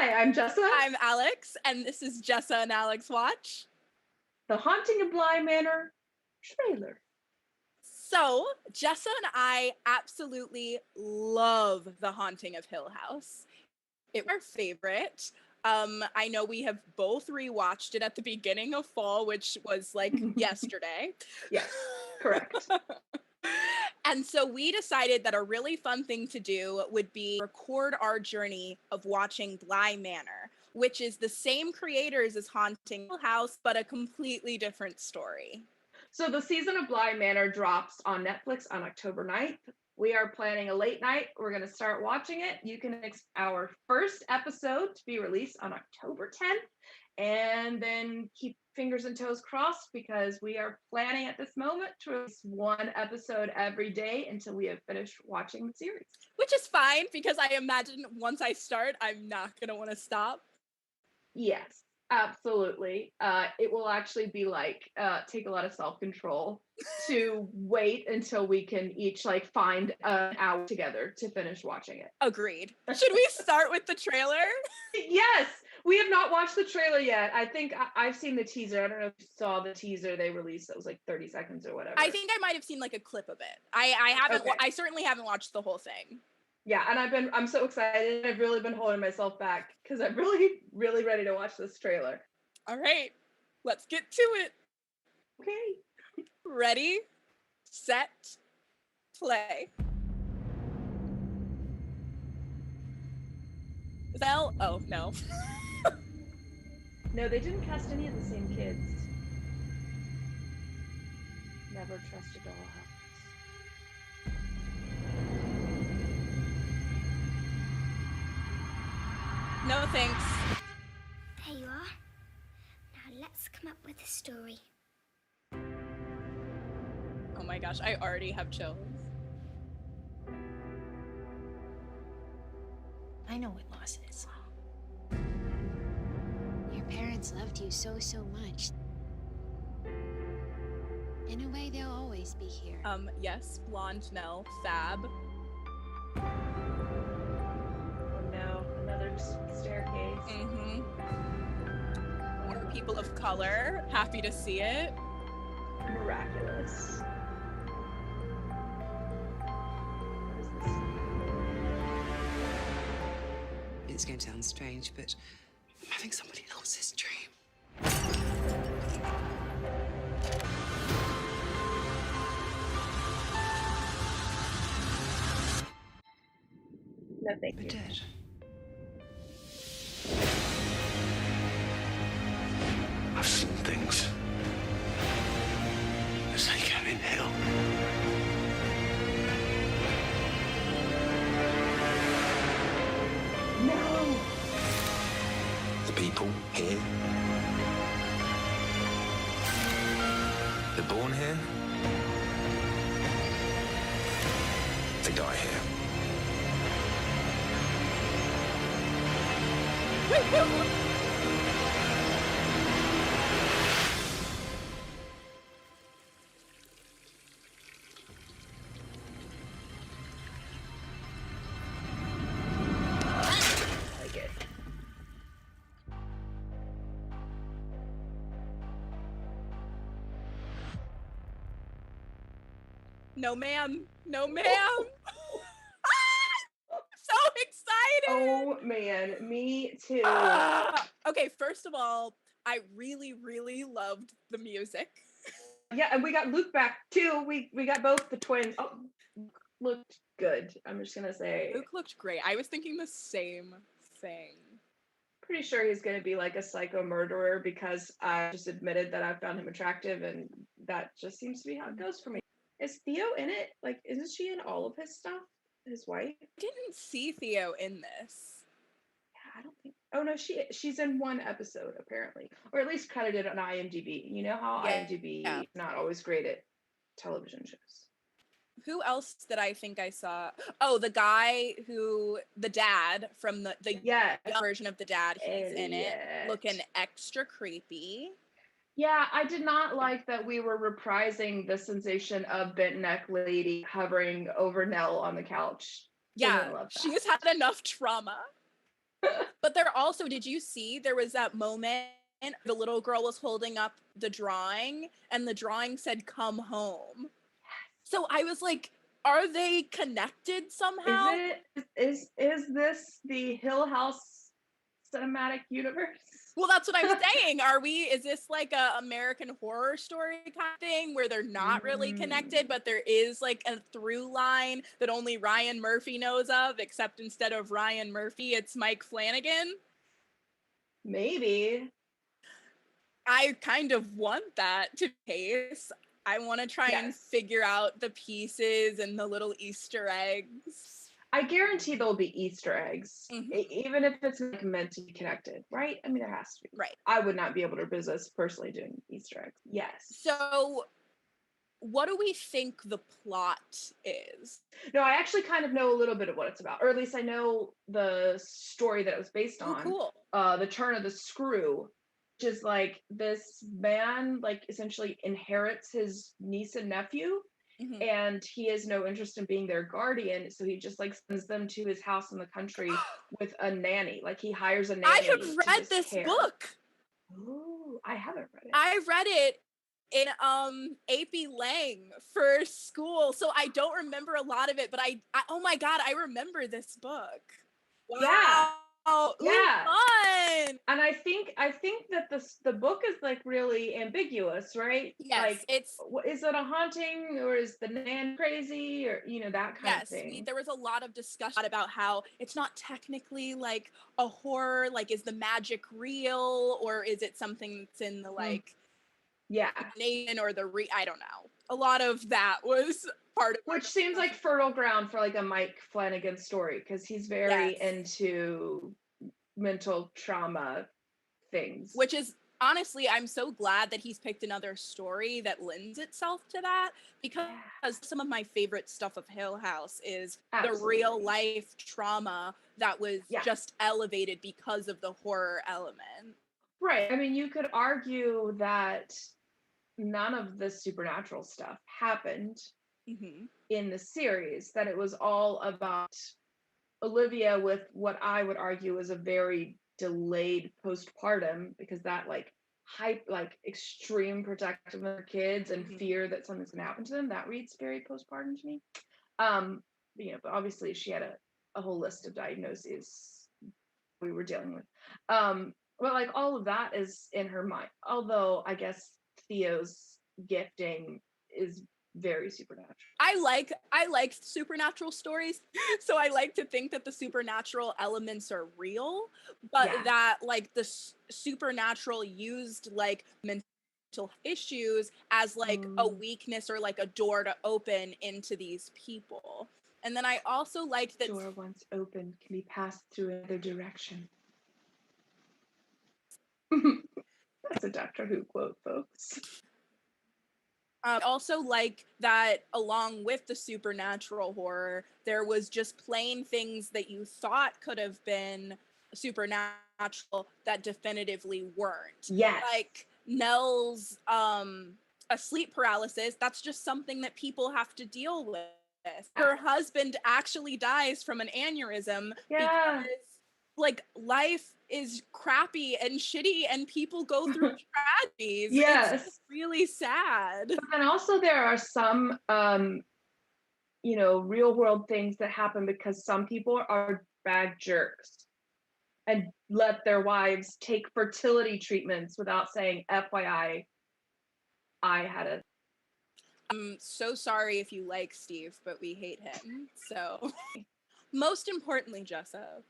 Hi, I'm Jessa. I'm Alex, and this is Jessa and Alex Watch. The Haunting of Bly Manor trailer. So, Jessa and I absolutely love The Haunting of Hill House. It's our favorite. I know we have both rewatched it at the beginning of fall, which was like yesterday. Yes, correct. And so we decided that a really fun thing to do would be record our journey of watching Bly Manor, which is the same creators as Haunting Hill House, but a completely different story. So the season of Bly Manor drops on Netflix on October 9th. We are planning a late night. We're going to start watching it. You can expect our first episode to be released on October 10th. And then keep fingers and toes crossed because we are planning at this moment to release one episode every day until we have finished watching the series. Which is fine because I imagine once I start, I'm not going to want to stop. Yes, absolutely. It will actually be like take a lot of self-control to wait until we can each like find an hour together to finish watching it. Agreed. Should we start with the trailer? Yes, we have not watched the trailer yet. I think I've seen the teaser. I don't know if you saw the teaser they released that was like 30 seconds or whatever. I think I might have seen like a clip of it. I haven't. Okay. I certainly haven't watched the whole thing. Yeah, and I'm so excited. I've really been holding myself back because I'm really ready to watch this trailer. All right, let's get to it. Okay. Ready, set, play. Bell? Oh, no. No, they didn't cast any of the same kids. Never trust a dollhouse. No thanks. There you are. Now let's come up with a story. Oh my gosh, I already have chills. I know what loss is. Your parents loved you so much. In a way, they'll always be here. Yes, blonde Nell, fab. Oh no, another staircase. Mm-hmm. More people of color, happy to see it. Miraculous. What is this? It's going to sound strange, but I'm having somebody else's dream. No, thank We're you. dead. I've seen things. It's like I'm in hell. No! The people here, they're born here. They die here. Like it. No ma'am, no ma'am. So excited. Oh man, me too. Okay, first of all, I really loved the music. Yeah, and we got Luke back too. We got both the twins. Oh, Luke looked good. I'm just gonna say. Luke looked great. I was thinking the same thing. Pretty sure he's gonna be like a psycho murderer because I just admitted that I found him attractive, and that just seems to be how it goes for me. Is Theo in it? Like, isn't she in all of his stuff? His wife? Didn't see Theo in this. Yeah, I don't think. Oh no, she's in one episode apparently, or at least credited on IMDb. You know how Yeah, IMDb yeah. is not always great at television shows. Who else did I think I saw? Oh, the guy the dad from the Yeah, young version of the dad, he's in it, Elliot. looking extra creepy. Yeah, I did not like that we were reprising the sensation of bent neck lady hovering over Nell on the couch. Yeah, Didn't love that. she has had enough trauma. But there also, did you see there was that moment the little girl was holding up the drawing and the drawing said come home. So I was like, are they connected somehow? Is this the Hill House cinematic universe? Well, that's what I'm saying. Is this like a American Horror Story kind of thing where they're not really connected, but there is like a through line that only Ryan Murphy knows of, except instead of Ryan Murphy, it's Mike Flanagan? Maybe. I kind of want that to case. I want to try and figure out the pieces and the little Easter eggs. I guarantee there'll be Easter eggs, even if it's like meant to be connected, right? I mean, there has to be. Right. I would not be able to resist personally doing Easter eggs. Yes. So, what do we think the plot is? No, I actually kind of know a little bit of what it's about, or at least I know the story that it was based on. Cool. The Turn of the Screw, which is like this man, like essentially inherits his niece and nephew. And he has no interest in being their guardian, so he just like sends them to his house in the country with a nanny. Like he hires a nanny. I have read this book. Ooh, I haven't read it. I read it in AP Lang for school, so I don't remember a lot of it, but I oh my god, I remember this book. Wow. Yeah. Oh, yeah. Fun. And I think that the book is like really ambiguous, right? Yes, like, it's is it a haunting or is the nan crazy or that kind of thing? Yes, there was a lot of discussion about how it's not technically like a horror. Like, is the magic real or is it something that's in the like nation or the I don't know. A lot of that was part of which seems like fertile ground for like a Mike Flanagan story because he's very into mental trauma things. Which is honestly, I'm so glad that he's picked another story that lends itself to that because some of my favorite stuff of Hill House is the real life trauma that was just elevated because of the horror element. Right. I mean, you could argue that none of the supernatural stuff happened in the series, that it was all about Olivia with what I would argue is a very delayed postpartum, because that like extreme protective of her kids and fear that something's gonna happen to them, that reads very postpartum to me. But obviously she had a whole list of diagnoses we were dealing with. But like all of that is in her mind. Although I guess Theo's gifting is very supernatural. I like supernatural stories, so I like to think that the supernatural elements are real, but that like the supernatural used like mental issues as like a weakness or like a door to open into these people. And then I also liked that door once opened can be passed through another direction. That's a Doctor Who quote, folks. Also like that along with the supernatural horror, there was just plain things that you thought could have been supernatural that definitively weren't. Yes. Like Nell's sleep paralysis, that's just something that people have to deal with. Her husband actually dies from an aneurysm because like life is crappy and shitty and people go through tragedies. Yes. It's really sad. But then also there are some real world things that happen because some people are bad jerks and let their wives take fertility treatments without saying, FYI, I had a... I'm so sorry if you like Steve, but we hate him. So most importantly, Jessa,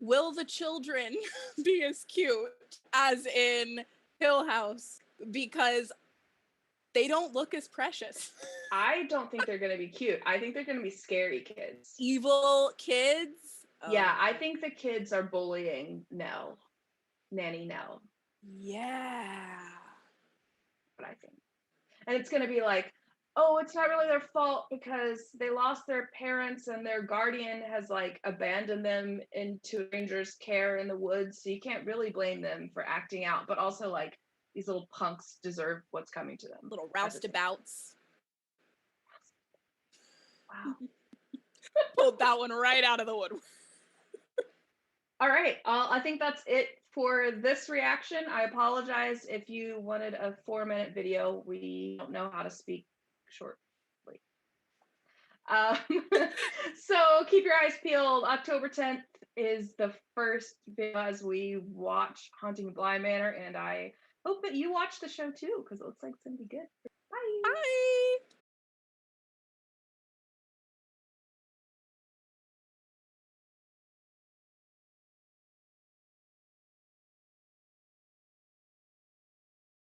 will the children be as cute as in Hill House? Because they don't look as precious. I don't think they're going to be cute. I think they're going to be scary kids. Evil kids? Yeah, I think the kids are bullying Nanny Nell. Yeah. What I think. And it's going to be like, oh, it's not really their fault because they lost their parents and their guardian has like abandoned them into a stranger's care in the woods. So you can't really blame them for acting out. But also like these little punks deserve what's coming to them. Little roustabouts. Wow. Pulled that one right out of the woodwork. All right. I think that's it for this reaction. I apologize if you wanted a 4-minute video. We don't know how to speak shortly. Um, so keep your eyes peeled. October 10th is the first video as we watch Haunting of Bly Manor, and I hope that you watch the show too, because it looks like it's going to be good. Bye. Bye.